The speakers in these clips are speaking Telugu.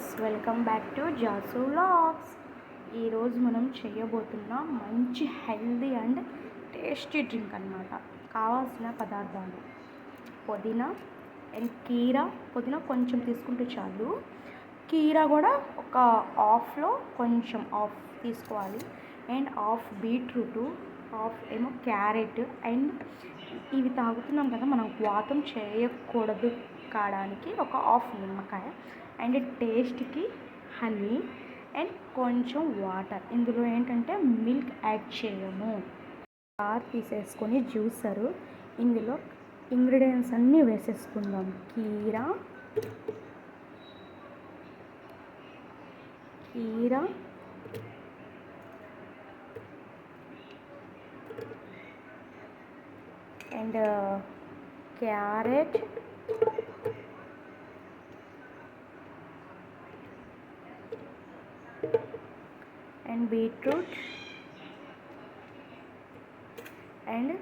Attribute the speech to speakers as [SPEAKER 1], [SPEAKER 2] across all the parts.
[SPEAKER 1] Friends, welcome back to Jasu vlogs. ఈరోజు మనం చేయబోతున్న మంచి హెల్దీ అండ్ టేస్టీ డ్రింక్ అన్నమాట. కావాల్సిన పదార్థాలు పుదీనా అండ్ కీరా. పుదీనా కొంచెం తీసుకుంటే చాలు. కీరా కూడా ఒక హాఫ్లో కొంచెం హాఫ్ తీసుకోవాలి. అండ్ హాఫ్ బీట్రూటు, హాఫ్ ఏమో క్యారెట్. అండ్ ఇవి తాగుతున్నాం కదా, మనం వాతం చేయకూడదు కాడానికి ఒక హాఫ్ నిమ్మకాయ అండ్ టేస్ట్కి హనీ అండ్ కొంచెం వాటర్. ఇందులో ఏంటంటే మిల్క్ యాడ్ చేయము. జార్ తీసేసుకొని జ్యూసరు ఇందులో ఇంగ్రీడియంట్స్ అన్నీ వేసేసుకుందాం. కీరా and carrot and beetroot and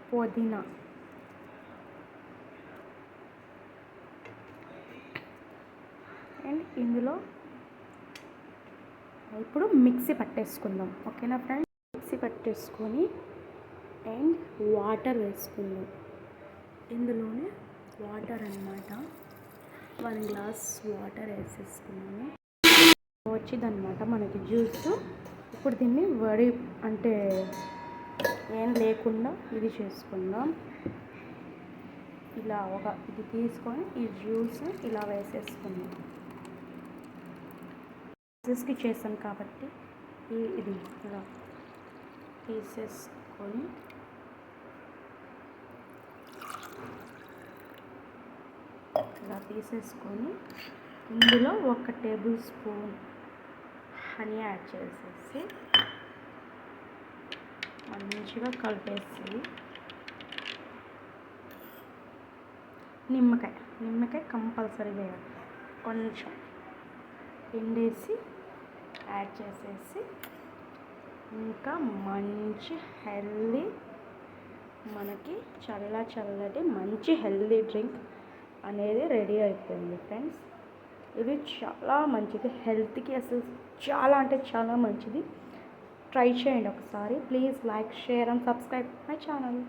[SPEAKER 1] పుదీనా. అండ్ ఇందులో ఇప్పుడు మిక్సీ పట్టేసుకుందాం. ఓకేనా ఫ్రెండ్స్? మిక్సీ పట్టేసుకొని అండ్ వాటర్ వేసుకుందాం. ఇందులోనే వాటర్ అన్నమాట. 1 గ్లాస్ వాటర్ వేసేసుకున్నాము. వచ్చిందనమాట మనకి జ్యూస్. ఇప్పుడు దీన్ని అంటే ఏం లేకుండా ఇది చేసుకుందాం. ఇలా ఇది తీసుకొని ఈ జ్యూస్ ఇలా వేసేసుకుందాం. జ్యూస్కి చేసాం కాబట్టి ఇది ఇలా తీసేసుకొని ఇందులో 1 టేబుల్ స్పూన్ హనీ యాడ్ చేసేసి మంచిగా కలిపేసి నిమ్మకాయ కంపల్సరీ వేయాలి. కొంచెం పిండేసి యాడ్ చేసేసి ఇంకా మంచి హెల్దీ, మనకి చల్లటి మంచి హెల్దీ డ్రింక్ అనేది రెడీ అయిపోయింది ఫ్రెండ్స్. ఇది చాలా మంచిది హెల్త్కి, అసలు చాలా అంటే చాలా మంచిది. ట్రై చేయండి ఒకసారి. Please like, share and subscribe my channel.